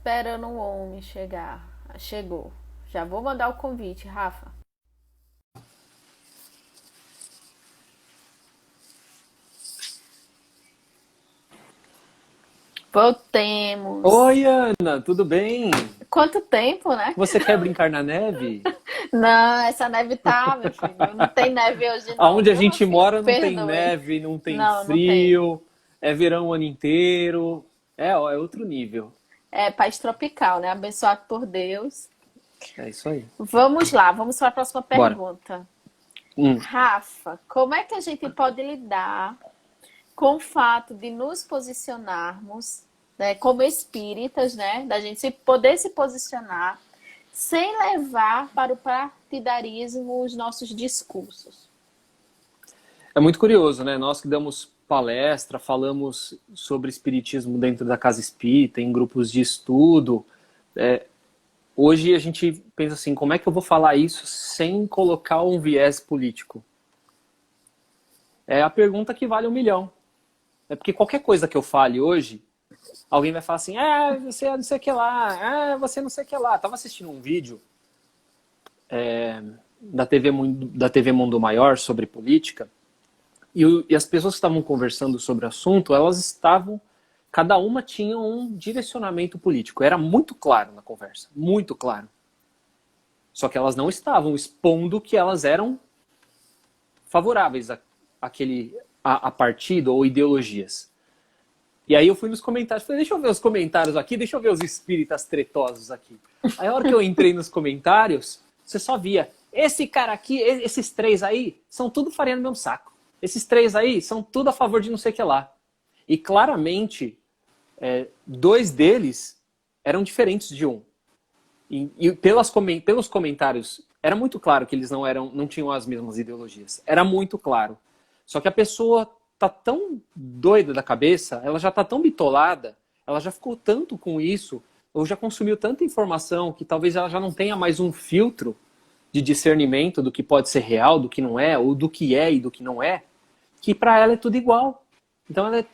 esperando um homem chegar. Chegou. Já vou mandar o convite, Rafa. Voltemos. Oi, Ana, tudo bem? Quanto tempo, né? Você quer brincar na neve? Não, essa neve tá, meu filho. Não tem neve hoje não, Aonde a viu, meu gente filho? mora não tem Perdoe. neve, não tem Não, não tem. frio, é verão o ano inteiro. Ó, é outro nível. É país tropical, né? Abençoado por Deus. É isso aí. Vamos lá, vamos para a próxima Bora. pergunta. Hum. Rafa, como é que a gente pode lidar com o fato de nos posicionarmos, né, como espíritas, né, da gente poder se posicionar sem levar para o partidarismo os nossos discursos? É muito curioso, né? Nós que damos palestra, falamos sobre espiritismo dentro da casa espírita, em grupos de estudo. Hoje a gente pensa assim, como é que eu vou falar isso sem colocar um viés político? É a pergunta que vale 1 milhão. É porque qualquer coisa que eu fale hoje, alguém vai falar assim, você não sei o que lá, você não sei o que lá. Tava assistindo um vídeo da TV Mundo Maior sobre política, e as pessoas que estavam conversando sobre o assunto, cada uma tinha um direcionamento político. Era muito claro na conversa, muito claro. Só que elas não estavam expondo que elas eram favoráveis a partido ou ideologias. E aí eu fui nos comentários, falei, deixa eu ver os comentários aqui, deixa eu ver os espíritas tretosos aqui. Aí a hora que eu entrei nos comentários, você só via, esse cara aqui, esses três aí, são tudo farinha no mesmo saco. Esses três aí são tudo a favor de não sei o que lá. E claramente, dois deles eram diferentes de um. E pelos comentários, era muito claro que eles não tinham as mesmas ideologias. Era muito claro. Só que a pessoa tá tão doida da cabeça, ela já tá tão bitolada, ela já ficou tanto com isso, ou já consumiu tanta informação, que talvez ela já não tenha mais um filtro de discernimento do que pode ser real, do que não é, ou do que é e do que não é, que para ela é tudo igual. Então ela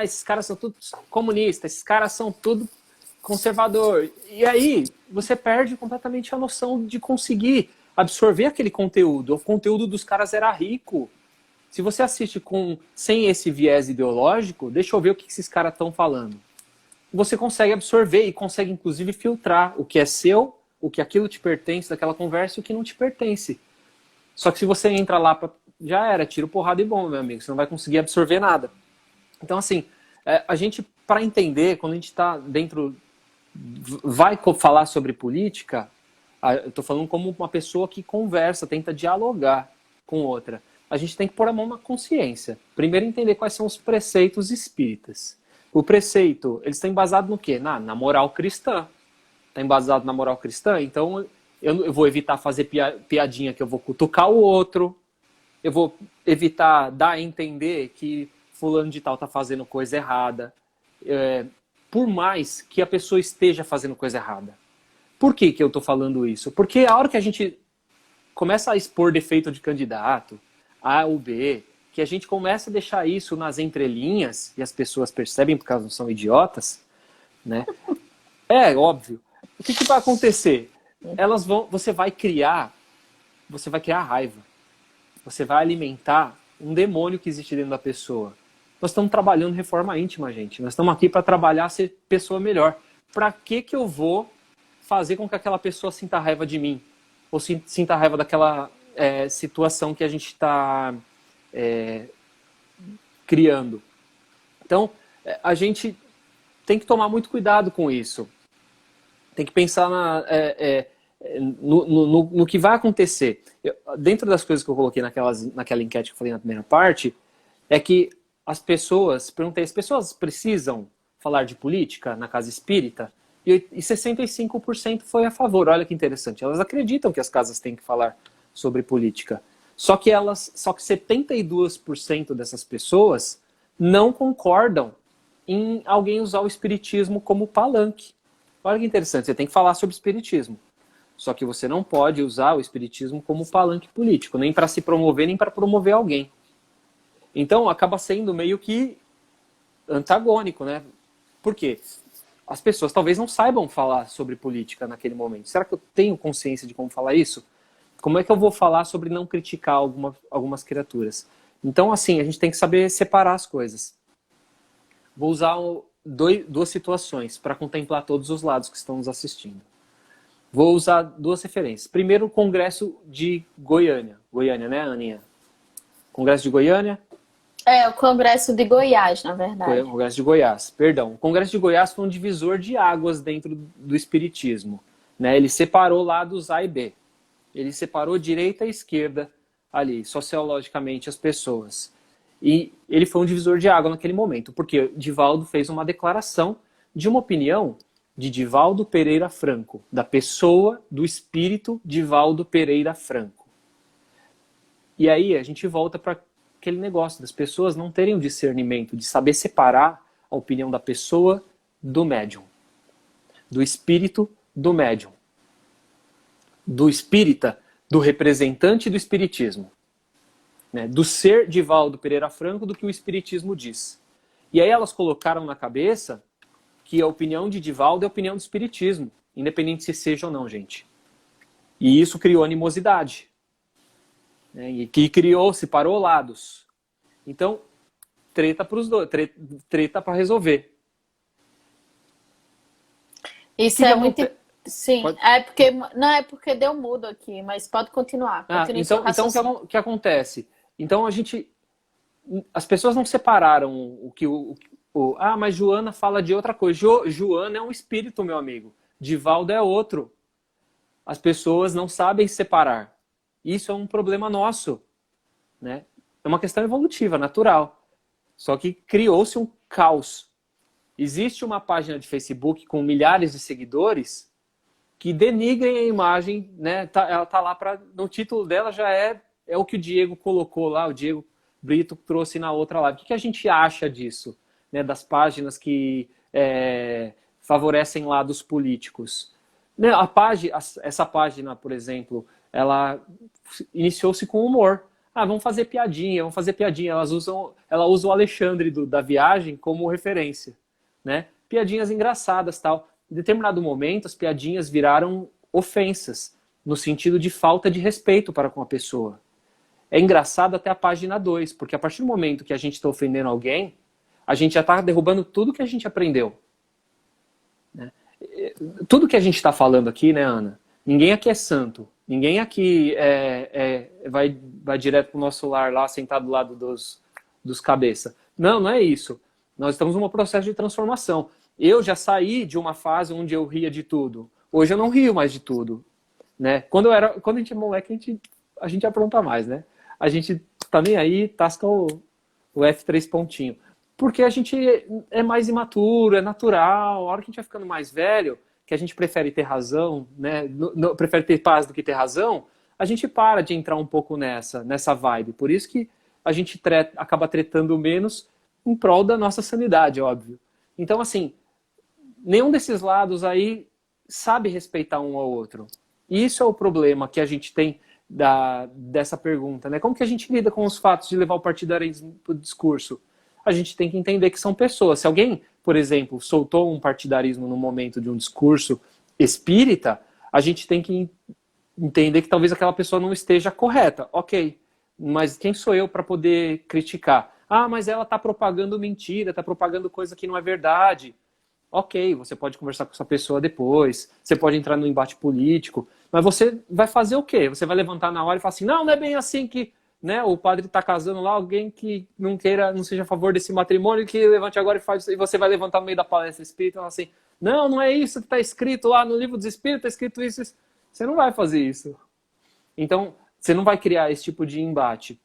esses caras são tudo comunistas, esses caras são tudo conservador. E aí você perde completamente a noção de conseguir absorver aquele conteúdo. O conteúdo dos caras era rico. Se você assiste sem esse viés ideológico, deixa eu ver o que esses caras estão falando. Você consegue absorver e consegue, inclusive, filtrar o que é seu, o que aquilo te pertence daquela conversa e o que não te pertence. Só que se você entra lá, já era, tiro, porrada e bomba, meu amigo. Você não vai conseguir absorver nada. Então, assim, a gente, para entender, quando a gente está dentro, vai falar sobre política, eu estou falando como uma pessoa que conversa, tenta dialogar com outra. A gente tem que pôr a mão na consciência. Primeiro entender quais são os preceitos espíritas. O preceito, eles estão embasados no quê? Na moral cristã. Está embasado na moral cristã? Então eu vou evitar fazer piadinha que eu vou cutucar o outro. Eu vou evitar dar a entender que fulano de tal está fazendo coisa errada. Por mais que a pessoa esteja fazendo coisa errada. Por que eu estou falando isso? Porque a hora que a gente começa a expor defeito de candidato, A ou B, que a gente começa a deixar isso nas entrelinhas, e as pessoas percebem porque elas não são idiotas, né? É óbvio. O que vai acontecer? Você vai criar raiva. Você vai alimentar um demônio que existe dentro da pessoa. Nós estamos trabalhando reforma íntima, gente. Nós estamos aqui para trabalhar ser pessoa melhor. Para que eu vou fazer com que aquela pessoa sinta raiva de mim? Ou sinta raiva daquela situação que a gente está criando? Então, a gente tem que tomar muito cuidado com isso. Tem que pensar no que vai acontecer. Dentro das coisas que eu coloquei naquela enquete que eu falei na primeira parte, é que perguntei, as pessoas precisam falar de política na casa espírita? E 65% foi a favor. Olha que interessante. Elas acreditam que as casas têm que falar sobre política. Só que 72% dessas pessoas não concordam em alguém usar o espiritismo como palanque. Olha que interessante, você tem que falar sobre espiritismo. Só que você não pode usar o espiritismo como palanque político, nem para se promover, nem para promover alguém. Então acaba sendo meio que antagônico, né? Por quê? as pessoas talvez não saibam falar sobre política naquele momento. Será que eu tenho consciência de como falar isso? Como é que eu vou falar sobre não criticar algumas criaturas? Então, assim, a gente tem que saber separar as coisas. Vou usar duas situações para contemplar todos os lados que estão nos assistindo. Vou usar duas referências. Primeiro, o Congresso de Goiânia. Goiânia, né, Aninha? Congresso de Goiânia? O Congresso de Goiás, na verdade. Congresso de Goiás, perdão. O Congresso de Goiás foi um divisor de águas dentro do Espiritismo. Né? Ele separou lados A e B. Ele separou direita e esquerda ali, sociologicamente, as pessoas. E ele foi um divisor de água naquele momento, porque Divaldo fez uma declaração de uma opinião de Divaldo Pereira Franco, da pessoa, do espírito Divaldo Pereira Franco. E aí a gente volta para aquele negócio das pessoas não terem o discernimento de saber separar a opinião da pessoa do médium, do espírito do médium, do espírita, do representante do espiritismo, né? Do ser Divaldo Pereira Franco, do que o espiritismo diz. E aí elas colocaram na cabeça que a opinião de Divaldo é a opinião do espiritismo, independente se seja ou não, gente. E isso criou animosidade, né? E que separou lados. Então, treta para os dois, treta para resolver. Isso é muito... Sim, pode... é porque deu mudo aqui, mas pode continuar. Então o que acontece? Então as pessoas não separaram mas Joana fala de outra coisa. Joana é um espírito, meu amigo. Divaldo é outro. As pessoas não sabem separar. Isso é um problema nosso, né? É uma questão evolutiva, natural. Só que criou-se um caos. Existe uma página de Facebook com milhares de seguidores que denigrem a imagem, né? Ela tá lá no título dela já é o que o Diego colocou lá, o Diego Brito trouxe na outra live. O que a gente acha disso, né? Das páginas que favorecem lados políticos? Né? Essa página, por exemplo, ela iniciou-se com humor. Vamos fazer piadinha. Ela usa o Alexandre da Viagem como referência, né? Piadinhas engraçadas, tal. Em determinado momento, as piadinhas viraram ofensas, no sentido de falta de respeito para com a pessoa. É engraçado até a página 2, porque a partir do momento que a gente está ofendendo alguém, a gente já está derrubando tudo que a gente aprendeu. Né? Tudo que a gente está falando aqui, né, Ana? Ninguém aqui é santo. Ninguém aqui vai direto para o nosso lar lá, sentado do lado dos cabeça. Não é isso. Nós estamos num processo de transformação. Eu já saí de uma fase onde eu ria de tudo. Hoje eu não rio mais de tudo. Né? Quando a gente é moleque, a gente apronta mais, né? A gente tá nem aí, tasca o F3 pontinho. Porque a gente é mais imaturo, é natural. A hora que a gente vai ficando mais velho, que a gente prefere ter razão, né? Prefere ter paz do que ter razão, a gente para de entrar um pouco nessa vibe. Por isso que a gente acaba tretando menos em prol da nossa sanidade, óbvio. Então, assim, nenhum desses lados aí sabe respeitar um ao outro. E isso é o problema que a gente tem dessa pergunta, né? Como que a gente lida com os fatos de levar o partidarismo para o discurso? A gente tem que entender que são pessoas. Se alguém, por exemplo, soltou um partidarismo no momento de um discurso espírita, a gente tem que entender que talvez aquela pessoa não esteja correta. Ok, mas quem sou eu para poder criticar? Mas ela está propagando mentira, está propagando coisa que não é verdade. Ok, você pode conversar com essa pessoa depois, você pode entrar no embate político, mas você vai fazer o quê? Você vai levantar na hora e falar assim, não é bem assim que, né, o padre está casando lá, alguém que não seja a favor desse matrimônio, que levante agora e você vai levantar no meio da palestra espírita e falar assim, não é isso que está escrito lá no livro dos espíritos, está escrito isso. Você não vai fazer isso. Então, você não vai criar esse tipo de embate.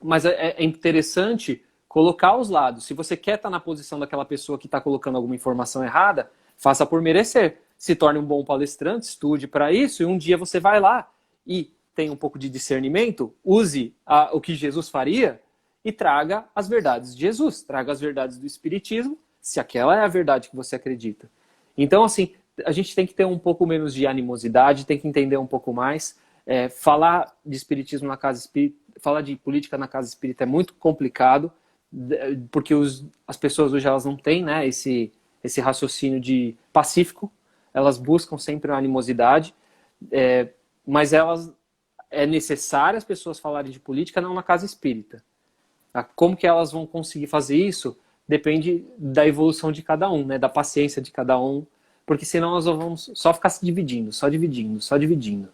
Mas é interessante colocar os lados. Se você quer estar na posição daquela pessoa que está colocando alguma informação errada, faça por merecer. Se torne um bom palestrante, estude para isso, e um dia você vai lá e tem um pouco de discernimento, use o que Jesus faria e traga as verdades de Jesus, traga as verdades do Espiritismo, se aquela é a verdade que você acredita. Então, assim, a gente tem que ter um pouco menos de animosidade, tem que entender um pouco mais. Falar de espiritismo na casa espírita, falar de política na casa espírita é muito complicado, porque as pessoas hoje elas não têm, né, esse esse raciocínio de pacífico, elas buscam sempre a animosidade, mas é necessário as pessoas falarem de política não na casa espírita. Como que elas vão conseguir fazer isso depende da evolução de cada um, né? Da paciência de cada um, porque senão nós vamos só ficar se dividindo, só dividindo, só dividindo.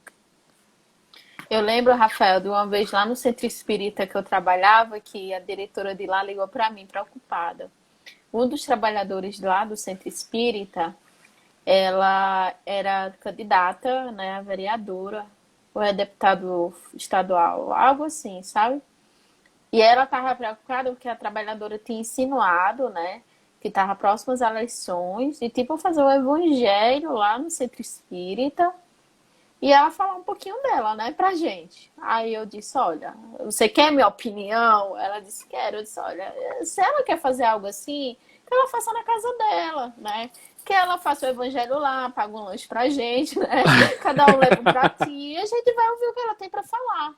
Eu lembro, Rafael, de uma vez lá no centro espírita que eu trabalhava, que a diretora de lá ligou para mim, preocupada. Um dos trabalhadores lá do centro espírita, ela era candidata, né, a vereadora, ou é deputado estadual, algo assim, sabe? E ela estava preocupada porque a trabalhadora tinha insinuado, né, que estava próximo às eleições, e tipo fazer o evangelho lá no centro espírita, e ela falar um pouquinho dela, né, pra gente. Aí eu disse, olha, você quer minha opinião? Ela disse, quero. Eu disse, olha, se ela quer fazer algo assim, que ela faça na casa dela, né? Que ela faça o evangelho lá, paga um lanche pra gente, né? Cada um leva um pratinho e a gente vai ouvir o que ela tem pra falar.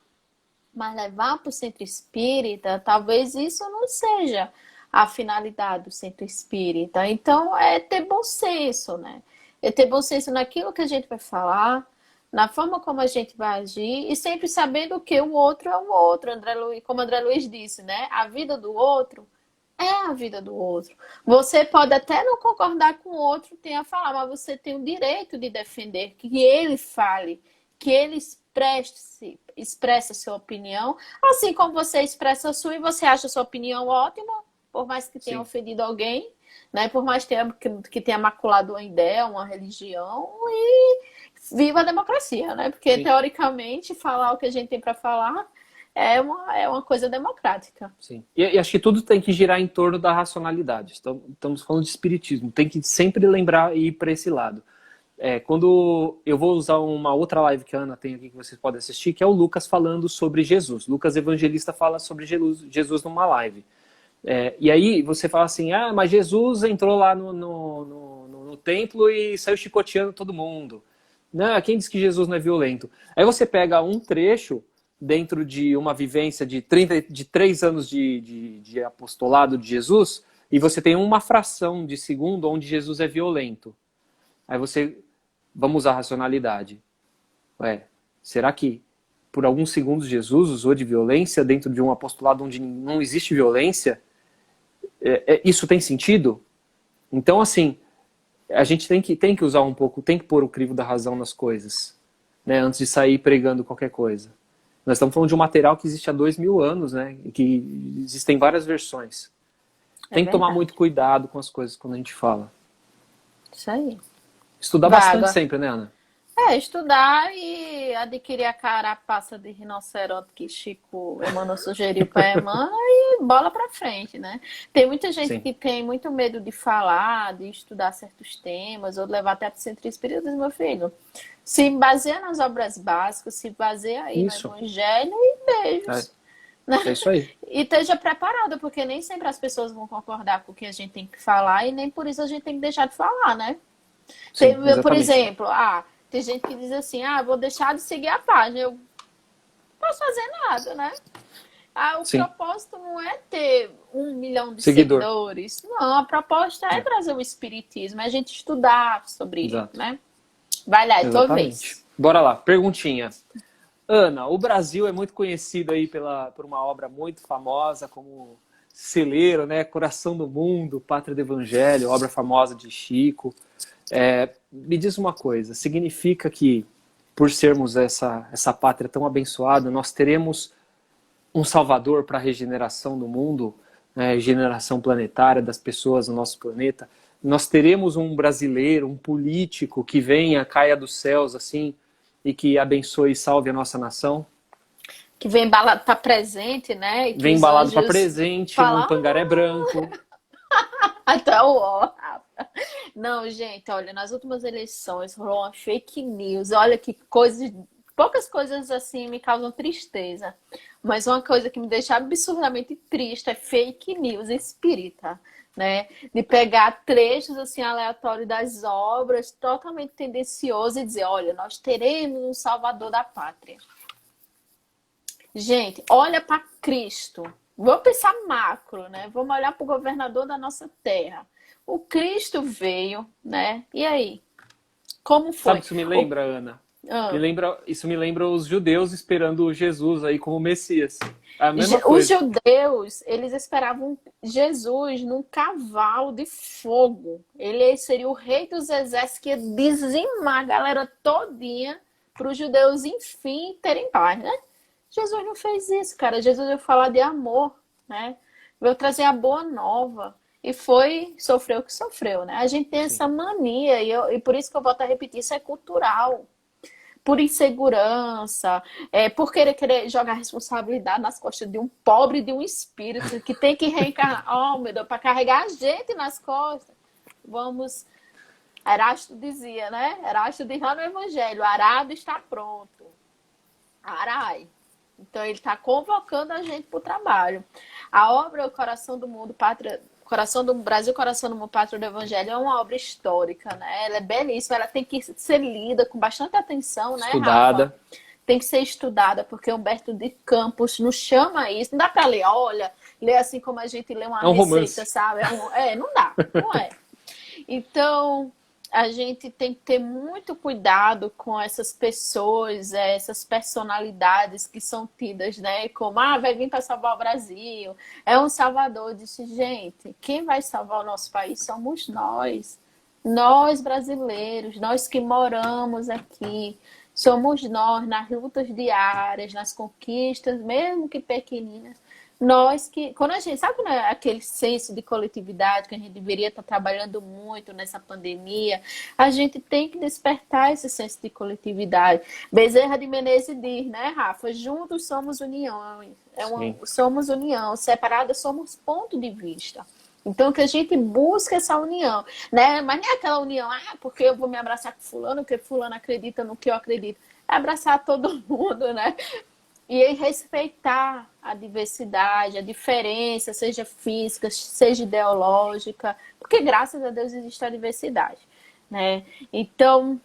Mas levar para o centro espírita, talvez isso não seja a finalidade do centro espírita. Então, é ter bom senso, né? É ter bom senso naquilo que a gente vai falar, na forma como a gente vai agir, e sempre sabendo que o outro é o outro. Como André Luiz disse, né? A vida do outro é a vida do outro. Você pode até não concordar com o outro, tem a falar, mas você tem o direito de defender que ele fale, que ele expressa a sua opinião, assim como você expressa a sua e você acha a sua opinião ótima, por mais que tenha ofendido alguém, né? Por mais que tenha maculado uma ideia, uma religião, e viva a democracia, né? Porque, teoricamente, falar o que a gente tem para falar é uma coisa democrática. Sim. E acho que tudo tem que girar em torno da racionalidade. Estamos falando de espiritismo, tem que sempre lembrar e ir para esse lado. Quando eu vou usar uma outra live que a Ana tem aqui que vocês podem assistir, que é o Lucas falando sobre Jesus. Lucas Evangelista fala sobre Jesus numa live. E aí você fala assim, mas Jesus entrou lá no templo e saiu chicoteando todo mundo. Não, quem diz que Jesus não é violento? Aí você pega um trecho dentro de uma vivência de 3 anos de apostolado de Jesus e você tem uma fração de segundo onde Jesus é violento. Aí vamos usar a racionalidade. Será que por alguns segundos Jesus usou de violência dentro de um apostolado onde não existe violência? Isso tem sentido? Então, assim, a gente tem que usar um pouco, tem que pôr o crivo da razão nas coisas, né, antes de sair pregando qualquer coisa. Nós estamos falando de um material que existe há 2000 anos, né, e que existem várias versões. Tem que tomar muito cuidado com as coisas quando a gente fala. Isso aí. Estudar bastante sempre, né, Ana? Estudar e adquirir a carapaça de rinoceronte que Chico Emmanuel sugeriu para Emmanuel e bola para frente, né? Tem muita gente que tem muito medo de falar, de estudar certos temas, ou de levar até para o centro espírita, meu filho. Se baseia nas obras básicas, se baseia aí no Evangelho e beijos. É isso aí. E esteja preparado, porque nem sempre as pessoas vão concordar com o que a gente tem que falar e nem por isso a gente tem que deixar de falar, né? Sim, por exemplo, tem gente que diz assim, vou deixar de seguir a página. Eu não posso fazer nada, né? O propósito não é ter 1 milhão de seguidores. Não, a proposta é trazer o espiritismo, é a gente estudar sobre isso, né? Vai lá, é tua vez. Bora lá, perguntinha. Ana, o Brasil é muito conhecido aí por uma obra muito famosa como celeiro, né? Coração do Mundo, Pátria do Evangelho, obra famosa de Chico. Me diz uma coisa, significa que por sermos essa pátria tão abençoada, nós teremos um salvador para a regeneração do mundo, né, regeneração planetária das pessoas no nosso planeta? Nós teremos um brasileiro, um político que venha, caia dos céus assim e que abençoe e salve a nossa nação? Que vem embalado para presente, né? Vem embalado para presente, num pangaré branco. Então, não, gente, olha, nas últimas eleições rolou uma fake news. Olha que poucas coisas assim me causam tristeza. Mas uma coisa que me deixa absurdamente triste é fake news espírita, né? De pegar trechos assim aleatórios das obras, totalmente tendencioso e dizer, olha, nós teremos um salvador da pátria. Gente, olha para Cristo. Vamos pensar macro, né? Vamos olhar para o governador da nossa terra. O Cristo veio, né? E aí? Como Sabe o foi? que isso me lembra, Ana? Ah, Isso me lembra os judeus esperando Jesus aí como Messias. A mesma os coisa. judeus, eles esperavam Jesus num cavalo de fogo. Ele seria o rei dos exércitos que ia dizimar a galera todinha para os judeus, enfim, terem paz, né? Jesus não fez isso, cara. Jesus veio falar de amor, né? Veio trazer a boa nova. E foi, sofreu o que sofreu, né? A gente tem Sim. essa mania, e por isso que eu volto a repetir, isso é cultural. Por insegurança, por querer jogar responsabilidade nas costas de um pobre, de um espírito que tem que reencarnar. Oh, meu Deus, para carregar a gente nas costas. Vamos. Erasto dizia, né? Erasto diz lá no Evangelho: arado está pronto. Arai. Então ele está convocando a gente para o trabalho. A obra O Coração do Mundo, Pátria, Coração do Brasil, Coração do Mundo, Pátria do Evangelho é uma obra histórica, né? Ela é belíssima, ela tem que ser lida com bastante atenção, né, Rafa? Estudada. Tem que ser estudada, porque Humberto de Campos nos chama a isso. Não dá para ler, olha, ler assim como a gente lê uma É um receita, romance. sabe? Não dá, não é. Então, a gente tem que ter muito cuidado com essas pessoas, essas personalidades que são tidas, né? Como, vai vir para salvar o Brasil, é um salvador. Eu disse, gente, quem vai salvar o nosso país somos nós. Nós brasileiros, nós que moramos aqui. Somos nós nas lutas diárias, nas conquistas, mesmo que pequeninas. Nós que, quando a gente, sabe, né, aquele senso de coletividade que a gente deveria estar trabalhando muito nessa pandemia, a gente tem que despertar esse senso de coletividade. Bezerra de Menezes diz, né, Rafa? Juntos somos união, Sim. somos união, separadas somos ponto de vista. Então, que a gente busca essa união, né? Mas não é aquela união, porque eu vou me abraçar com fulano, porque fulano acredita no que eu acredito. É abraçar todo mundo, né? E aí respeitar a diversidade, a diferença, seja física, seja ideológica, porque graças a Deus existe a diversidade, né? Então,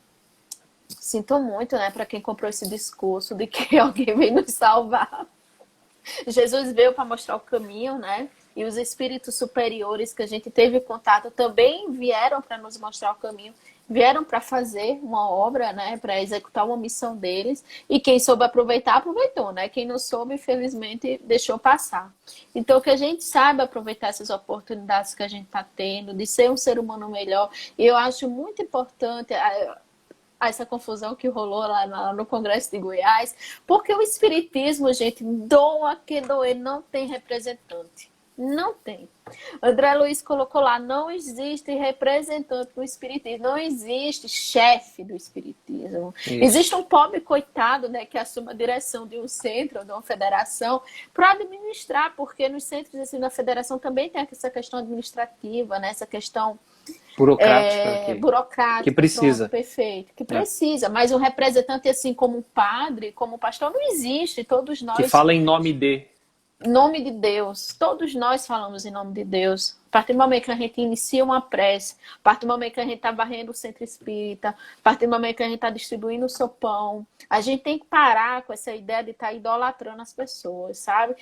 sinto muito, né, para quem comprou esse discurso de que alguém veio nos salvar. Jesus veio para mostrar o caminho, né? E os espíritos superiores que a gente teve contato também vieram para nos mostrar o caminho, vieram para fazer uma obra, né? Para executar uma missão deles. E quem soube aproveitar, aproveitou, né? Quem não soube, infelizmente, deixou passar. Então, que a gente saiba aproveitar essas oportunidades que a gente está tendo, de ser um ser humano melhor. E eu acho muito importante essa confusão que rolou lá no Congresso de Goiás, porque o Espiritismo, gente, doa que doer, não tem representante. Não tem. André Luiz colocou lá, não existe representante do Espiritismo, não existe chefe do Espiritismo. Existe Isso. um pobre coitado, né, que assume a direção de um centro, de uma federação, para administrar, porque nos centros assim, da federação também tem essa questão administrativa, né, essa questão Burocrática que burocrática, pronto, precisa. perfeito, que É. precisa, mas um representante assim como um padre, como um pastor, não existe, todos Que nós, fala em nome de. em nome de Deus, todos nós falamos em nome de Deus, a partir do momento que a gente inicia uma prece, a partir do momento que a gente está varrendo o centro espírita, a partir do momento que a gente está distribuindo o seu pão, a gente tem que parar com essa ideia de estar tá idolatrando as pessoas, sabe?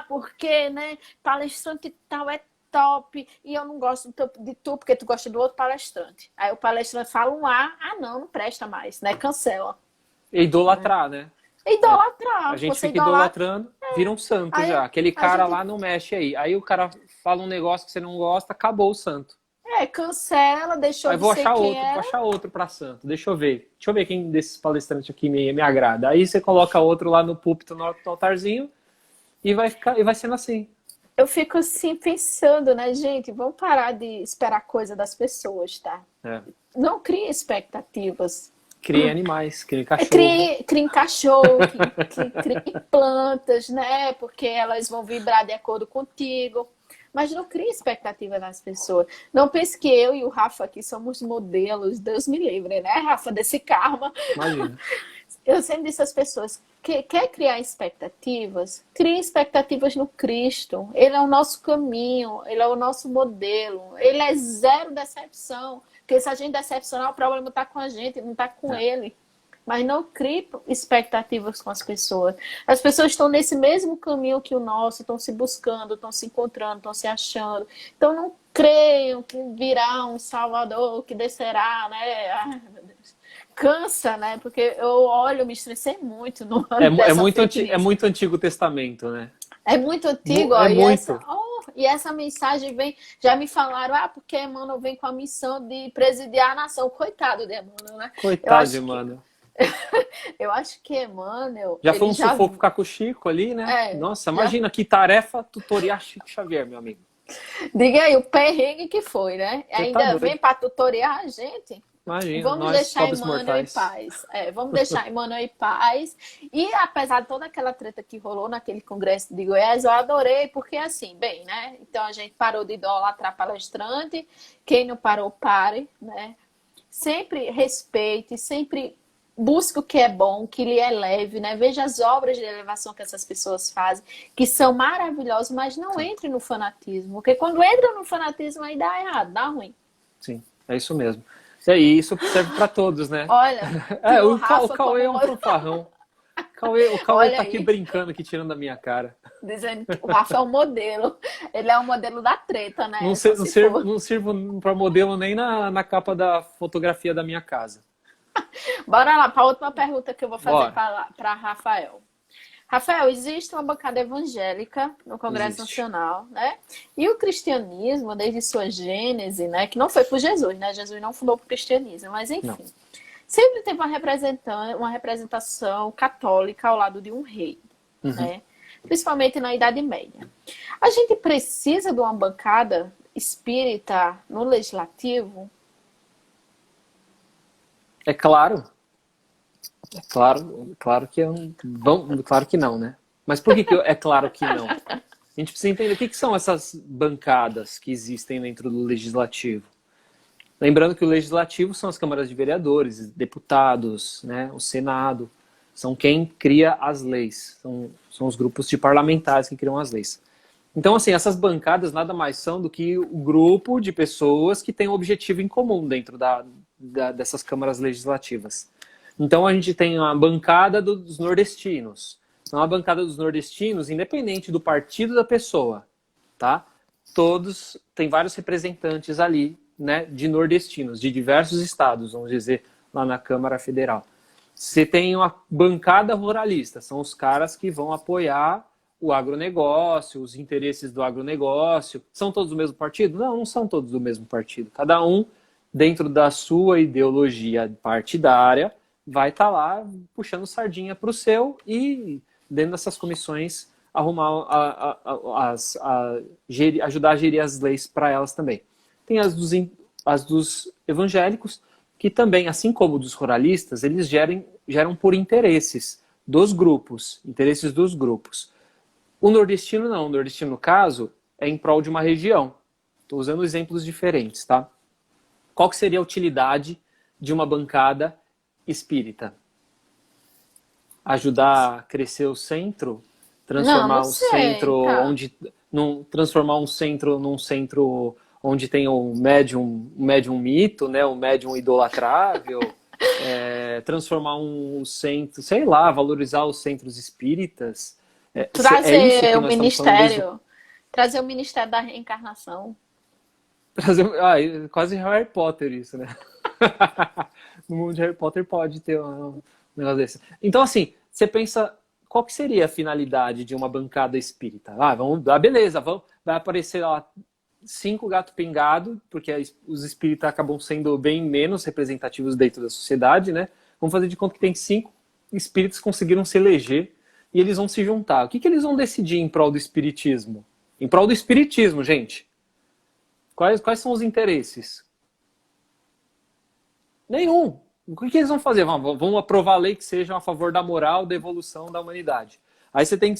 Porque, né, palestrante tal é top, e eu não gosto de tu, porque tu gosta do outro palestrante. Aí o palestrante fala não presta mais, né? Cancela. E idolatrar, né? É. A Idolatrar, gente você fica idolatra. idolatrando, vira um santo Aí já. Aquele a cara gente lá não mexe aí. Aí o cara fala um negócio que você não gosta, acabou o santo. cancela, deixou Aí de ser quem vou era. achar outro pra santo. Deixa eu ver. Deixa eu ver quem desses palestrantes aqui me agrada. Aí você coloca outro lá no púlpito, no altarzinho, e vai sendo assim. Eu fico assim pensando, né, gente? Vamos parar de esperar coisa das pessoas, tá? É. Não crie expectativas. Cria animais, cria cachorro. Crie cachorro, crie plantas, né? Porque elas vão vibrar de acordo contigo. Mas não crie expectativa nas pessoas. Não pense que eu e o Rafa aqui somos modelos, Deus me livre, né, Rafa, desse karma. Imagina. Eu sempre disse às pessoas, quer criar expectativas? Crie expectativas no Cristo. Ele é o nosso caminho, ele é o nosso modelo. Ele é zero decepção. Porque se a gente decepcionar, o problema está com a gente, não está com ele. mas não crie expectativas com as pessoas. As pessoas estão nesse mesmo caminho que o nosso, estão se buscando, estão se encontrando, estão se achando. Então não creiam que virá um Salvador, que descerá, né? Ai, meu Deus. Cansa, né? Porque eu me estressei muito no ano dessa fake É news. muito Antigo Testamento, né? É muito antigo, ó, É muito. e essa mensagem vem, já me falaram, porque Emmanuel vem com a missão de presidiar a nação. Coitado de Emmanuel, né? Eu Coitado, acho que, mano. eu acho que Emmanuel, Já foi ele um já, sufoco ficar com o Chico ali, né? Nossa, já, imagina que tarefa tutoriar Chico Xavier, meu amigo. diga aí, o perrengue que foi, né? Você tá Ainda doido. vem para tutoriar a gente. Imagina, Vamos nós, deixar pobres Emmanuel em mortais. paz. Vamos deixar Emmanuel em paz. E apesar de toda aquela treta que rolou naquele congresso de Goiás, eu adorei, porque assim, bem, né? Então a gente parou de idolatrar palestrante. Quem não parou, pare, né? Sempre respeite, sempre busque o que é bom, que lhe é leve, né? Veja as obras de elevação que essas pessoas fazem, que são maravilhosas, mas não entre no fanatismo. Porque quando entra no fanatismo, aí dá errado, dá ruim. Sim, é isso mesmo. E isso serve para todos, né? Olha, tem o O Rafa Cauê é como... um fanfarrão. O Cauê Olha tá aqui aí, brincando, aqui tirando da minha cara. dizendo que o Rafa é um modelo. Ele é um modelo da treta, Não, né? Só se for. não sirvo para modelo nem na capa da fotografia da minha casa. Bora lá para a última pergunta que eu vou fazer Bora. para Rafael. Rafael, existe uma bancada evangélica no Congresso Existe. Nacional, né? E o cristianismo, desde sua gênese, né? Que não foi por Jesus, né? Jesus não fundou o cristianismo, mas enfim. Não. Sempre teve uma representação católica ao lado de um rei, né? Principalmente na Idade Média. A gente precisa de uma bancada espírita no legislativo? É claro. É claro que claro que não, né? Mas por que é claro que não? A gente precisa entender o que são essas bancadas que existem dentro do legislativo. Lembrando que o legislativo são as câmaras de vereadores, deputados, né, o Senado, são quem cria as leis, são os grupos de parlamentares que criam as leis. Então, assim, essas bancadas nada mais são do que o grupo de pessoas que têm um objetivo em comum dentro dessas câmaras legislativas. Então, a gente tem a bancada dos nordestinos. Então, a bancada dos nordestinos, independente do partido da pessoa, tá? Todos, tem vários representantes ali, né, de nordestinos, de diversos estados, vamos dizer, lá na Câmara Federal. Você tem uma bancada ruralista, são os caras que vão apoiar o agronegócio, os interesses do agronegócio. São todos do mesmo partido? Não, não são todos do mesmo partido. Cada um, dentro da sua ideologia partidária, vai estar lá puxando sardinha para o seu e, dentro dessas comissões, arrumar ajudar a gerir as leis para elas também. Tem as dos evangélicos, que também, assim como dos ruralistas, eles geram por interesses dos grupos. O nordestino não. O nordestino, no caso, é em prol de uma região. Estou usando exemplos diferentes, tá? Qual que seria a utilidade de uma bancada espírita? Ajudar a crescer o centro? Transformar Não sei, tá. Transformar um centro num centro onde tem um médium mito, né? Um médium idolatrável. Transformar um centro, sei lá, valorizar os centros espíritas. Trazer o ministério. Trazer o ministério da reencarnação. Quase Harry Potter isso, né? No mundo de Harry Potter pode ter um negócio desse. Então, assim, você pensa, qual que seria a finalidade de uma bancada espírita? Beleza, vai aparecer lá 5 gato pingado, porque os espíritas acabam sendo bem menos representativos dentro da sociedade, né? Vamos fazer de conta que tem 5 espíritos que conseguiram se eleger e eles vão se juntar. O que eles vão decidir em prol do espiritismo? Em prol do espiritismo, gente. Quais são os interesses? Nenhum. O que eles vão fazer? Vamos aprovar a lei que seja a favor da moral, da evolução da humanidade. Aí você tem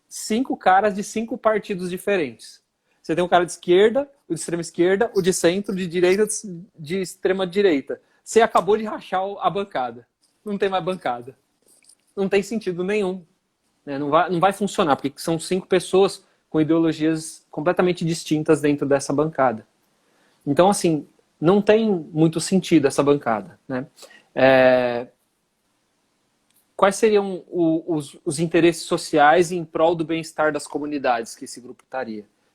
5 caras de 5 partidos diferentes. Você tem um cara de esquerda, o de extrema esquerda, o de centro, de direita, de extrema direita. Você acabou de rachar a bancada. Não tem mais bancada. Não tem sentido nenhum. Né? Não vai funcionar, porque são 5 pessoas com ideologias completamente distintas dentro dessa bancada. Então, assim, não tem muito sentido essa bancada. Né? quais seriam os interesses sociais em prol do bem-estar das comunidades que esse grupo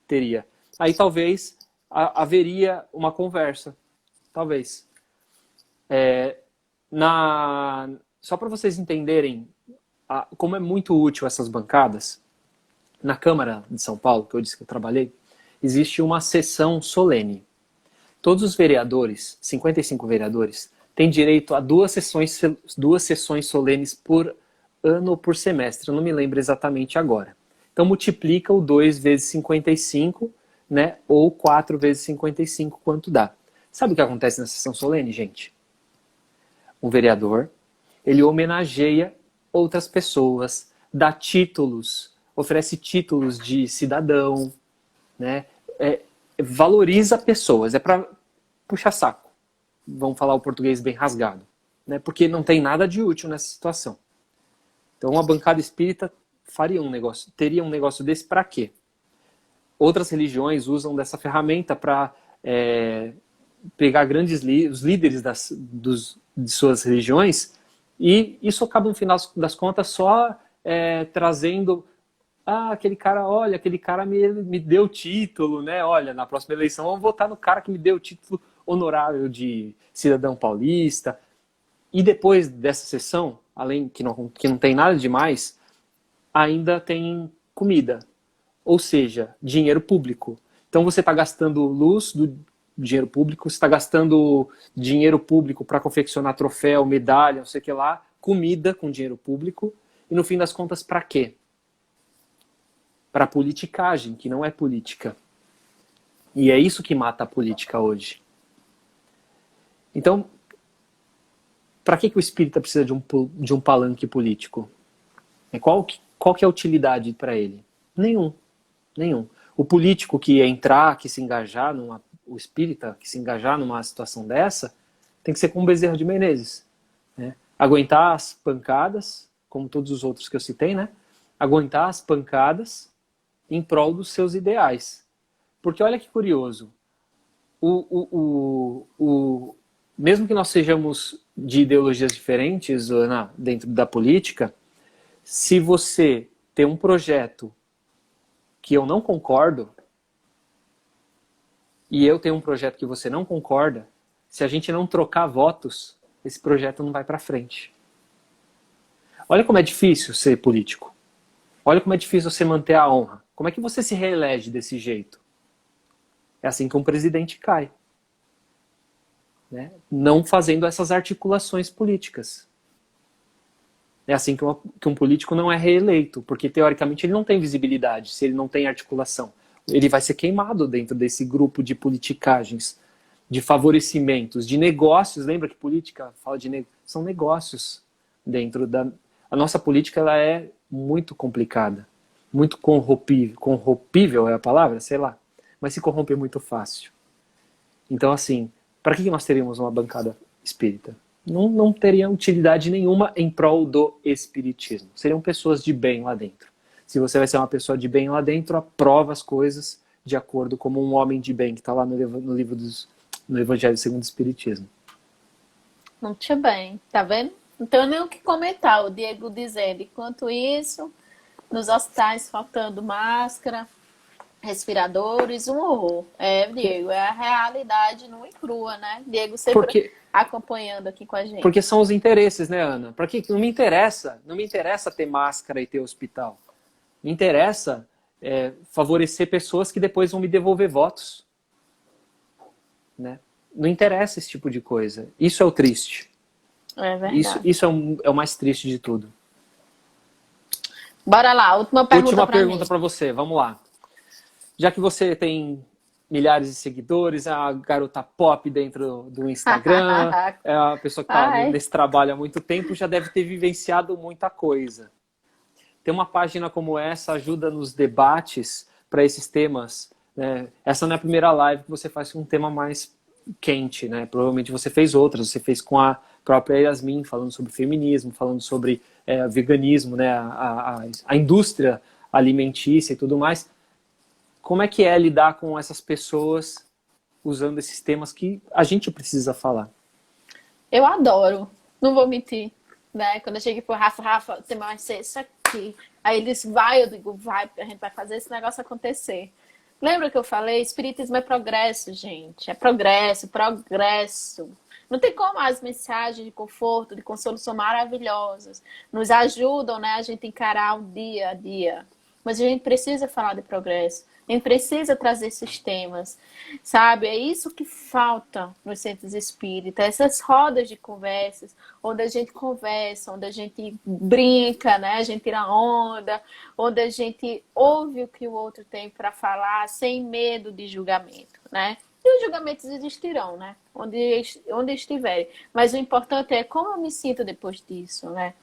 teria? Aí talvez haveria uma conversa. Talvez. Só para vocês entenderem como é muito útil essas bancadas, na Câmara de São Paulo, que eu disse que eu trabalhei, existe uma sessão solene. Todos os vereadores, 55 vereadores, têm direito a duas sessões solenes por ano ou por semestre. Eu não me lembro exatamente agora. Então multiplica o 2 vezes 55, né, ou 4 vezes 55, quanto dá. Sabe o que acontece na sessão solene, gente? Um vereador, ele homenageia outras pessoas, dá títulos, oferece títulos de cidadão, né? Valoriza pessoas, é para puxar saco. Vamos falar o português bem rasgado, né? Porque não tem nada de útil nessa situação. Então, uma bancada espírita teria um negócio desse para quê? Outras religiões usam dessa ferramenta para pegar os líderes de suas religiões, e isso acaba, no final das contas, só trazendo aquele cara me deu título, né? Olha, na próxima eleição vamos votar no cara que me deu o título honorável de cidadão paulista. E depois dessa sessão, além que não tem nada demais, ainda tem comida, ou seja, dinheiro público. Então você está gastando luz do dinheiro público, você está gastando dinheiro público para confeccionar troféu, medalha, não sei o que lá, comida com dinheiro público, e no fim das contas, para quê? Para politicagem, que não é política. E é isso que mata a política hoje. Então, para que o espírita precisa de um palanque político? Qual que é a utilidade para ele? Nenhum. O político que se engajar o espírita que se engajar numa situação dessa, tem que ser como Bezerra de Menezes, né? Aguentar as pancadas, como todos os outros que eu citei, né? Aguentar as pancadas em prol dos seus ideais. Porque olha que curioso, mesmo que nós sejamos de ideologias diferentes, Ana, dentro da política, se você tem um projeto que eu não concordo, e eu tenho um projeto que você não concorda, se a gente não trocar votos, esse projeto não vai para frente. Olha como é difícil ser político. Olha como é difícil você manter a honra. Como é que você se reelege desse jeito? É assim que um presidente cai, né? Não fazendo essas articulações políticas. É assim que um político não é reeleito, porque teoricamente ele não tem visibilidade, se ele não tem articulação. Ele vai ser queimado dentro desse grupo de politicagens, de favorecimentos, de negócios. Lembra que política fala são negócios dentro da... A nossa política, ela é muito complicada, muito corrompível. Corrompível é a palavra? Sei lá. Mas se corrompe muito fácil. Então, assim, para que nós teríamos uma bancada espírita? Não teria utilidade nenhuma em prol do espiritismo. Seriam pessoas de bem lá dentro. Se você vai ser uma pessoa de bem lá dentro, aprova as coisas de acordo como um homem de bem, que está lá no Evangelho segundo o Espiritismo. Muito bem, tá vendo? Não tenho nem o que comentar. O Diego dizendo, enquanto isso, nos hospitais faltando máscara, respiradores, um horror. Diego, é a realidade nua e crua, né? Diego sempre acompanhando aqui com a gente. Porque são os interesses, né, Ana? Porque não me interessa ter máscara e ter hospital. Me interessa favorecer pessoas que depois vão me devolver votos, né? Não interessa esse tipo de coisa. Isso é o triste. É verdade. Isso é o mais triste de tudo. Bora lá, última pergunta para você, vamos lá. Já que você tem milhares de seguidores, é a garota pop dentro do Instagram, é a pessoa que está nesse trabalho há muito tempo, já deve ter vivenciado muita coisa. Ter uma página como essa ajuda nos debates para esses temas, né? Essa não é a primeira live que você faz com um tema mais quente, né? Provavelmente você fez outras, você fez com a própria Yasmin, falando sobre feminismo, falando sobre veganismo, né? A indústria alimentícia e tudo mais. Como é que é lidar com essas pessoas usando esses temas que a gente precisa falar? Eu adoro, não vou mentir. né? Quando eu cheguei pro Rafa, você vai ser isso aqui. Aí ele disse, vai, eu digo, vai, porque a gente vai fazer esse negócio acontecer. Lembra que eu falei? Espiritismo é progresso, gente. É progresso, progresso. Não tem como as mensagens de conforto, de consolo maravilhosas. Nos ajudam, né, a gente encarar o dia a dia. Mas a gente precisa falar de progresso. A gente precisa trazer esses temas, sabe? É isso que falta nos centros espíritas. Essas rodas de conversas, onde a gente conversa, onde a gente brinca, né? A gente tira onda, onde a gente ouve o que o outro tem para falar, sem medo de julgamento, né? E os julgamentos existirão, né? Onde estiverem. Mas o importante é como eu me sinto depois disso, né?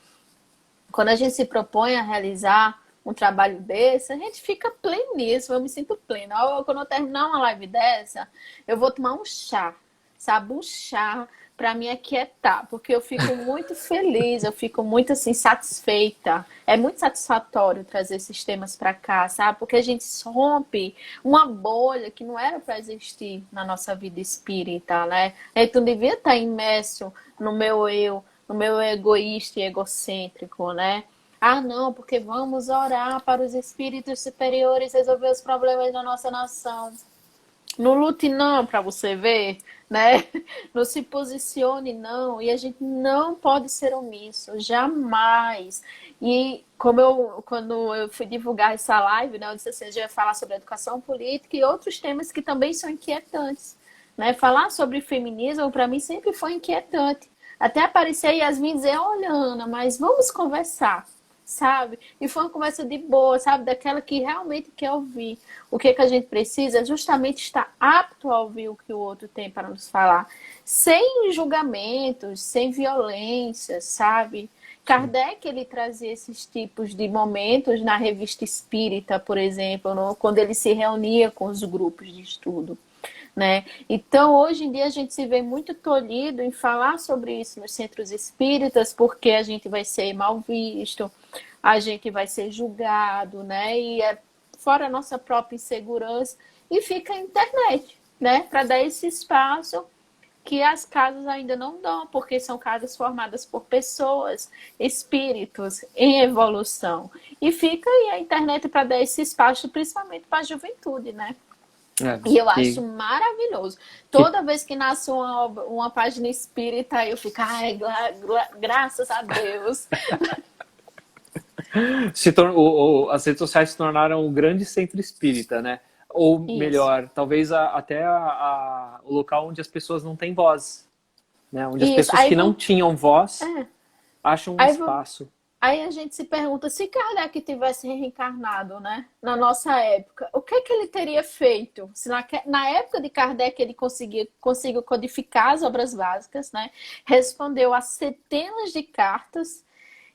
Quando a gente se propõe a realizar um trabalho desse, a gente fica pleníssimo, eu me sinto plena. Quando eu terminar uma live dessa, eu vou tomar um chá, sabe? Um chá para me aquietar, porque eu fico muito feliz, eu fico muito assim satisfeita. É muito satisfatório trazer esses temas para cá, sabe? Porque a gente rompe uma bolha que não era para existir na nossa vida espírita, né? A gente não devia estar imerso no meu eu, no meu egoísta e egocêntrico, né? Ah, não, porque vamos orar para os espíritos superiores resolver os problemas da nossa nação. Não lute não para você ver, né? Não se posicione não. E a gente não pode ser omisso, jamais. E quando eu fui divulgar essa live, né, eu disse assim, a gente vai falar sobre educação política e outros temas que também são inquietantes, né? Falar sobre feminismo para mim sempre foi inquietante. Até aparecer Yasmin e dizer, olha, Ana, mas vamos conversar, sabe? E foi uma conversa de boa, sabe? Daquela que realmente quer ouvir. O que a gente precisa é justamente estar apto a ouvir o que o outro tem para nos falar. Sem julgamentos, sem violência, sabe? Kardec, ele trazia esses tipos de momentos na revista Espírita, por exemplo, quando ele se reunia com os grupos de estudo, né? Então, hoje em dia, a gente se vê muito tolhido em falar sobre isso nos centros espíritas, porque a gente vai ser mal visto, a gente vai ser julgado, né? E é fora a nossa própria insegurança, e fica a internet, né? Para dar esse espaço que as casas ainda não dão, porque são casas formadas por pessoas, espíritos em evolução. E fica aí a internet para dar esse espaço, principalmente para a juventude, né? E eu acho maravilhoso. Toda vez que nasce uma página espírita, eu fico, ai, graças a Deus. As redes sociais se tornaram um grande centro espírita, né? Ou Isso. melhor, talvez até o local onde as pessoas não têm voz, né? Onde as pessoas que não tinham voz acham um espaço. Aí a gente se pergunta, se Kardec tivesse reencarnado, né, na nossa época, o que ele teria feito? Se na época de Kardec ele conseguiu codificar as obras básicas, né, respondeu a centenas de cartas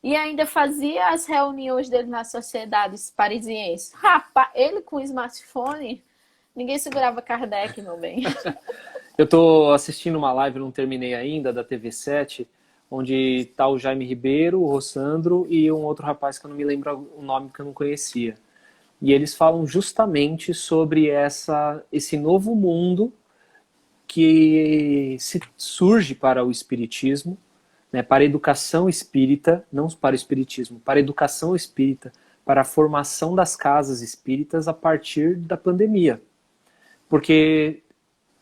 e ainda fazia as reuniões dele nas sociedades parisienses. Rapaz, ele com o smartphone, ninguém segurava Kardec, meu bem. Eu tô assistindo uma live, não terminei ainda, da TV7, onde tá o Jaime Ribeiro, o Rossandro e um outro rapaz que eu não me lembro o nome, que eu não conhecia. E eles falam justamente sobre esse novo mundo que surge para o espiritismo, né, para a educação espírita, não para o espiritismo, para a educação espírita, para a formação das casas espíritas a partir da pandemia. Porque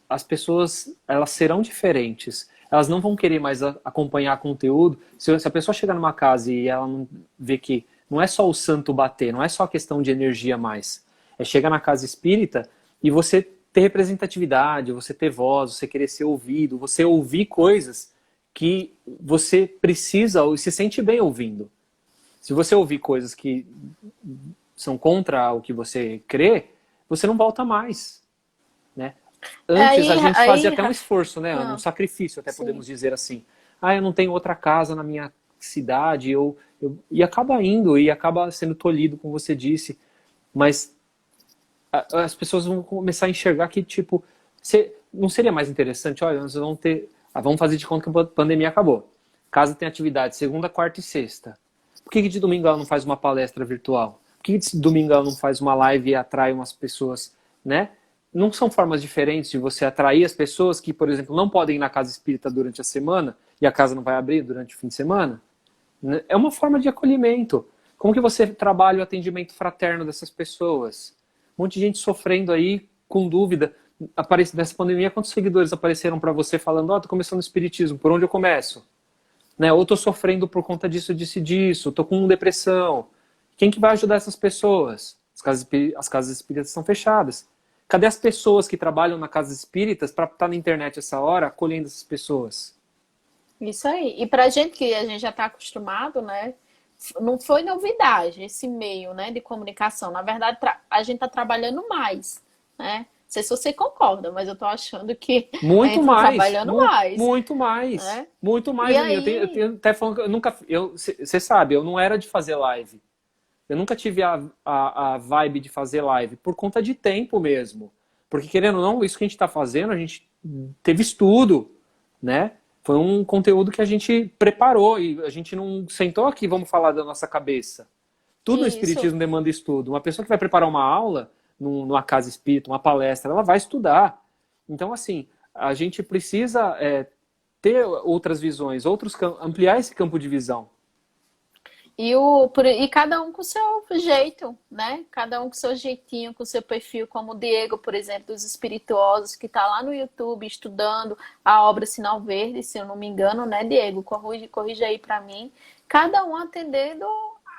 as pessoas, elas serão diferentes. Elas não vão querer mais acompanhar conteúdo. Se a pessoa chegar numa casa e ela não vê que não é só o santo bater, não é só questão de energia mais. É chegar na casa espírita e você ter representatividade, você ter voz, você querer ser ouvido, você ouvir coisas que você precisa ou se sente bem ouvindo. Se você ouvir coisas que são contra o que você crê, você não volta mais, né? Antes a gente fazia até um esforço, né? Um sacrifício, até podemos dizer assim. Ah, eu não tenho outra casa na minha cidade, e acaba indo, e acaba sendo tolhido, como você disse. Mas as pessoas vão começar a enxergar que, tipo, não seria mais interessante? Olha, nós vamos ter... vamos fazer de conta que a pandemia acabou. Casa tem atividade segunda, quarta e sexta. Por que de domingo ela não faz uma palestra virtual? Por que de domingo ela não faz uma live e atrai umas pessoas, né? Não são formas diferentes de você atrair as pessoas que, por exemplo, não podem ir na casa espírita durante a semana e a casa não vai abrir durante o fim de semana? né? É uma forma de acolhimento. Como que você trabalha o atendimento fraterno dessas pessoas? Um monte de gente sofrendo aí, com dúvida. Nessa pandemia, quantos seguidores apareceram para você falando, tô começando o espiritismo, por onde eu começo? Né? Ou tô sofrendo por conta disso, disso e disso, tô com depressão. Quem que vai ajudar essas pessoas? As casas espíritas estão fechadas. Cadê as pessoas que trabalham na casa espíritas para estar na internet essa hora, acolhendo essas pessoas? Isso aí. E pra gente que a gente já está acostumado, né? Não foi novidade esse meio, né, de comunicação. Na verdade, a gente está trabalhando mais, né? Não sei se você concorda, mas eu tô achando que a gente Muito está mais, trabalhando mais, muito mais, né? muito E mais, Aninha. Eu aí, tenho até falando que eu nunca, você sabe, eu não era de fazer live. Eu nunca tive a vibe de fazer live, por conta de tempo mesmo. Porque, querendo ou não, isso que a gente está fazendo, a gente teve estudo, né? Foi um conteúdo que a gente preparou e a gente não sentou aqui, vamos falar da nossa cabeça. Tudo no isso. espiritismo demanda estudo. Uma pessoa que vai preparar uma aula numa casa espírita, uma palestra, ela vai estudar. Então, assim, a gente precisa ter outras visões, ampliar esse campo de visão. E cada um com o seu jeito, né? Cada um com o seu jeitinho, com o seu perfil, como o Diego, por exemplo, dos espirituosos, que está lá no YouTube estudando a obra Sinal Verde, se eu não me engano, né, Diego? Corrija aí para mim. Cada um atendendo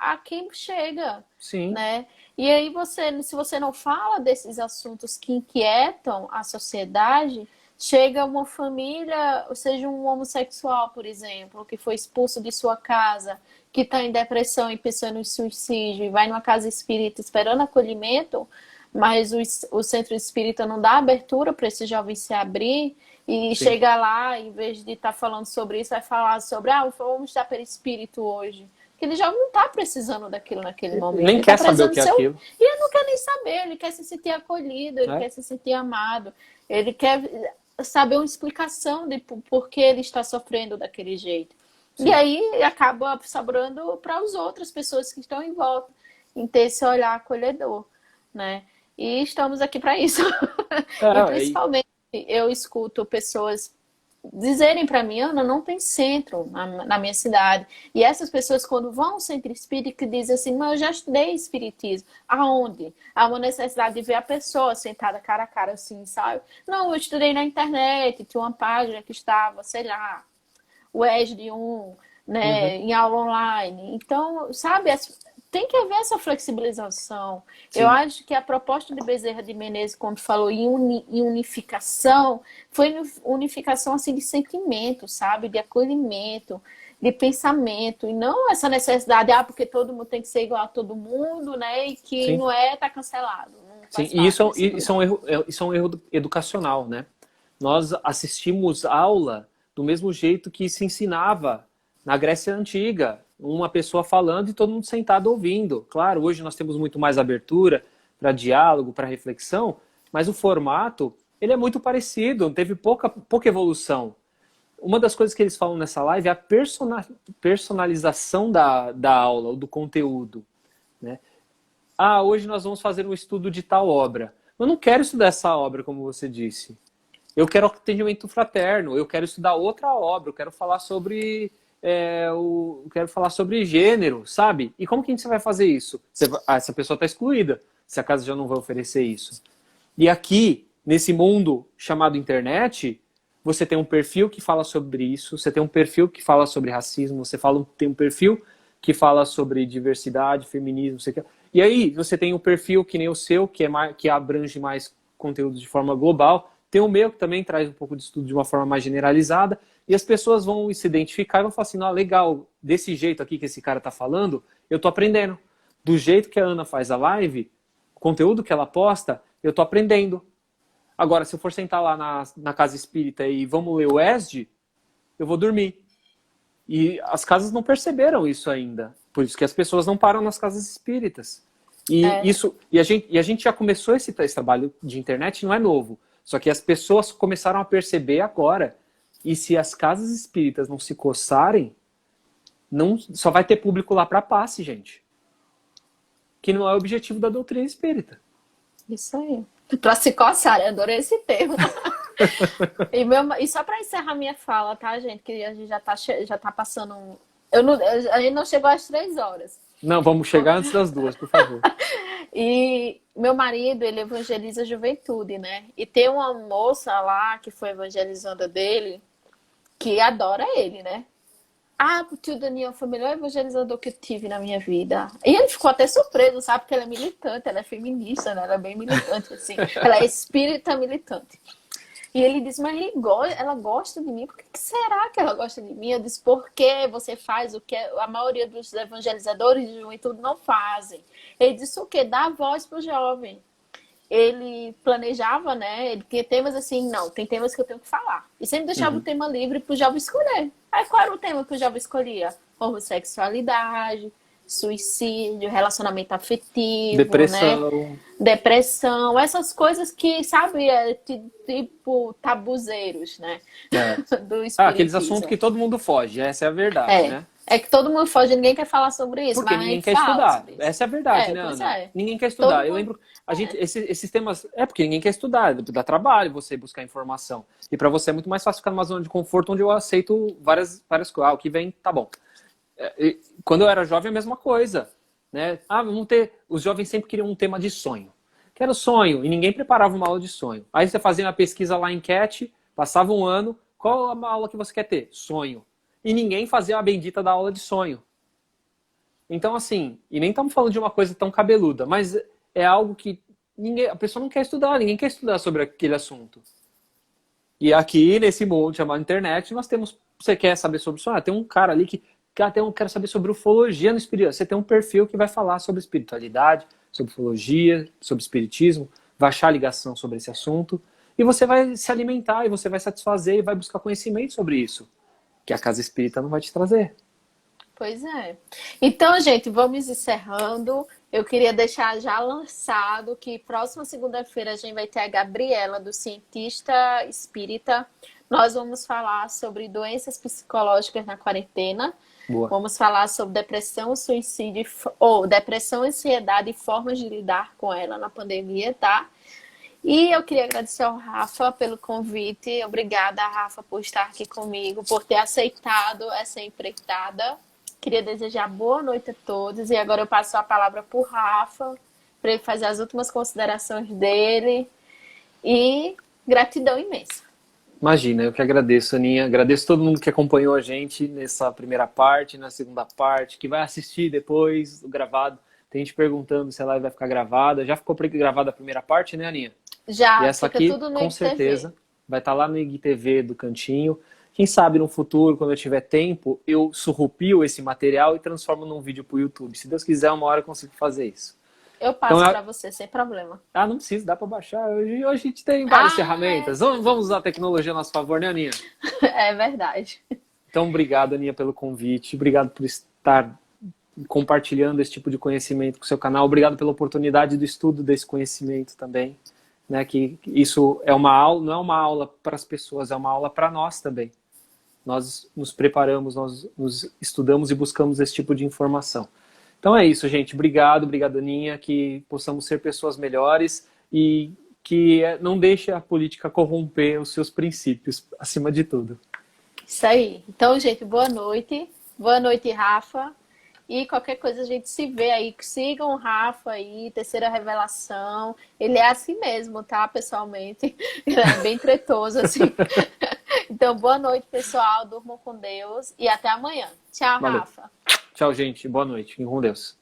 a quem chega, Sim, né? E aí se você não fala desses assuntos que inquietam a sociedade, chega uma família, ou seja, um homossexual, por exemplo, que foi expulso de sua casa, que está em depressão e pensando em suicídio, e vai numa casa espírita esperando acolhimento, mas o centro espírita não dá abertura para esse jovem se abrir, e sim. chega lá, em vez de estar falando sobre isso, vai falar sobre, vamos estar perispírito hoje. Porque ele já não está precisando daquilo naquele momento. Nem Ele está quer saber o precisando que do é seu. aquilo, E ele não quer nem saber, ele quer se sentir acolhido, ele né? quer se sentir amado, ele quer saber uma explicação de por que ele está sofrendo daquele jeito. E Sim. aí acaba sobrando para as outras pessoas que estão em volta, em ter esse olhar acolhedor, né? E estamos aqui para isso. E principalmente eu escuto pessoas dizerem para mim, Ana, não tem centro na minha cidade. E essas pessoas, quando vão ao centro espírita, dizem assim, mas eu já estudei espiritismo. Aonde? Há uma necessidade de ver a pessoa sentada cara a cara assim, sabe? Não, eu estudei na internet, tinha uma página que estava, sei lá, o ESD 1, Uhum. né, em aula online. Então, sabe, tem que haver essa flexibilização. Eu Sim. acho que a proposta de Bezerra de Menezes, quando falou em unificação, foi unificação assim de sentimento, sabe, de acolhimento, de pensamento, e não essa necessidade, porque todo mundo tem que ser igual a todo mundo, né, e que Sim. não é, tá cancelado, não Sim. faz E parte desse isso é grupo. um erro, isso é um erro educacional, né? Nós assistimos aula do mesmo jeito que se ensinava na Grécia Antiga, uma pessoa falando e todo mundo sentado ouvindo. Claro, hoje nós temos muito mais abertura para diálogo, para reflexão, mas o formato ele é muito parecido, teve pouca evolução. Uma das coisas que eles falam nessa live é a personalização da aula, ou do conteúdo, né? Hoje nós vamos fazer um estudo de tal obra. Eu não quero estudar essa obra, como você disse. Eu quero atendimento fraterno, eu quero estudar outra obra, eu quero falar sobre eu quero falar sobre gênero, sabe? E como que a gente vai fazer isso? Essa pessoa está excluída, se a casa já não vai oferecer isso. E aqui, nesse mundo chamado internet, você tem um perfil que fala sobre isso, você tem um perfil que fala sobre racismo, tem um perfil que fala sobre diversidade, feminismo, sei o que. E aí você tem um perfil que nem o seu, que abrange mais conteúdo de forma global. Tem o meu, que também traz um pouco de estudo de uma forma mais generalizada. E as pessoas vão se identificar e vão falar assim, legal, desse jeito aqui que esse cara tá falando, eu tô aprendendo. Do jeito que a Ana faz a live, o conteúdo que ela posta, eu tô aprendendo. Agora, se eu for sentar lá na casa espírita e vamos ler o ESD, eu vou dormir. E as casas não perceberam isso ainda. Por isso que as pessoas não param nas casas espíritas. É, A gente já começou esse trabalho de internet, não é novo. Só que as pessoas começaram a perceber agora. E se as casas espíritas não se coçarem, só vai ter público lá para passe, gente. Que não é o objetivo da doutrina espírita. isso aí. Para se coçar, eu adorei esse termo. E só para encerrar minha fala, tá, gente? Que a gente já tá passando A gente não chegou às 3 horas. Não, vamos chegar antes das 2, por favor. E meu marido, ele evangeliza a juventude, né? E tem uma moça lá que foi evangelizando dele, que adora ele, né? Ah, o tio Daniel foi o melhor evangelizador que eu tive na minha vida. E ele ficou até surpreso, sabe? Porque ela é militante, ela é feminista, né? Ela é bem militante, assim. Ela é espírita militante. E ele disse, mas ela gosta de mim. Por que será que ela gosta de mim? Eu disse, porque você faz o que a maioria dos evangelizadores de juventude não fazem. Ele disse o quê? Dá voz para o jovem. Ele planejava, né? Ele tinha temas assim, não, tem temas que eu tenho que falar. E sempre deixava o tema livre para o jovem escolher. Aí qual era o tema que o jovem escolhia? Homossexualidade, suicídio, relacionamento afetivo, Depressão. né? Depressão, essas coisas que, sabe, tipo tabuzeiros, né? Do espiritismo. Aqueles assuntos que todo mundo foge, essa é a verdade, né? É que todo mundo foge, ninguém quer falar sobre isso. Porque mas ninguém quer estudar. sobre isso. Essa é a verdade, né, Ana? Ninguém quer estudar. Eu lembro, esses temas. É porque ninguém quer estudar, dá trabalho você buscar informação. E para você é muito mais fácil ficar numa zona de conforto onde eu aceito várias coisas. O que vem, tá bom. Quando eu era jovem, a mesma coisa. Né? Vamos ter. Os jovens sempre queriam um tema de sonho. Quero sonho, e ninguém preparava uma aula de sonho. Aí você fazia uma pesquisa lá, enquete, passava um ano, qual a aula que você quer ter? Sonho. E ninguém fazia a bendita da aula de sonho. Então, assim, e nem estamos falando de uma coisa tão cabeluda, mas é algo que a pessoa não quer estudar, ninguém quer estudar sobre aquele assunto. E aqui, nesse mundo chamado internet, nós temos, você quer saber sobre sonho? Tem um cara ali que quero saber sobre ufologia no espiritismo. Você tem um perfil que vai falar sobre espiritualidade, sobre ufologia, sobre espiritismo, vai achar ligação sobre esse assunto, e você vai se alimentar, e você vai satisfazer, e vai buscar conhecimento sobre isso, que a Casa Espírita não vai te trazer. Pois é. Então, gente, vamos encerrando. Eu queria deixar já lançado que próxima segunda-feira a gente vai ter a Gabriela, do Cientista Espírita. Nós vamos falar sobre doenças psicológicas na quarentena. Boa. Vamos falar sobre depressão, suicídio, depressão, ansiedade e formas de lidar com ela na pandemia, tá? E eu queria agradecer ao Rafa pelo convite. Obrigada, Rafa, por estar aqui comigo, por ter aceitado essa empreitada. Queria desejar boa noite a todos. E agora eu passo a palavra para o Rafa, para ele fazer as últimas considerações dele. E gratidão imensa. Imagina, eu que agradeço, Aninha. Agradeço todo mundo que acompanhou a gente nessa primeira parte, na segunda parte, que vai assistir depois o gravado. Tem gente perguntando se a live vai ficar gravada. Já ficou gravada a primeira parte, né, Aninha? Já, e essa aqui, tudo no com certeza, vai estar lá no IGTV do Cantinho. Quem sabe no futuro, quando eu tiver tempo, eu surrupio esse material e transformo num vídeo pro YouTube. Se Deus quiser, uma hora eu consigo fazer isso. Eu passo para você, sem problema. Não precisa, dá para baixar. Hoje a gente tem várias ferramentas. Vamos usar a tecnologia a nosso favor, né, Aninha? É verdade. Então, obrigado, Aninha, pelo convite. Obrigado por estar compartilhando esse tipo de conhecimento com o seu canal. Obrigado pela oportunidade do estudo desse conhecimento também. Né? Que isso é uma aula, não é uma aula para as pessoas, é uma aula para nós também. Nós nos preparamos, nós nos estudamos e buscamos esse tipo de informação. Então é isso, gente. Obrigado, Aninha, que possamos ser pessoas melhores e que não deixe a política corromper os seus princípios, acima de tudo. Isso aí. Então, gente, boa noite. Boa noite, Rafa. E qualquer coisa a gente se vê aí. Sigam o Rafa aí, Terceira Revelação. Ele é assim mesmo, tá? Pessoalmente. Ele é bem tretoso, assim. Então, boa noite, pessoal. Durmam com Deus. E até amanhã. Tchau, Valeu. Rafa. Tchau, gente. Boa noite. Fiquem com Deus.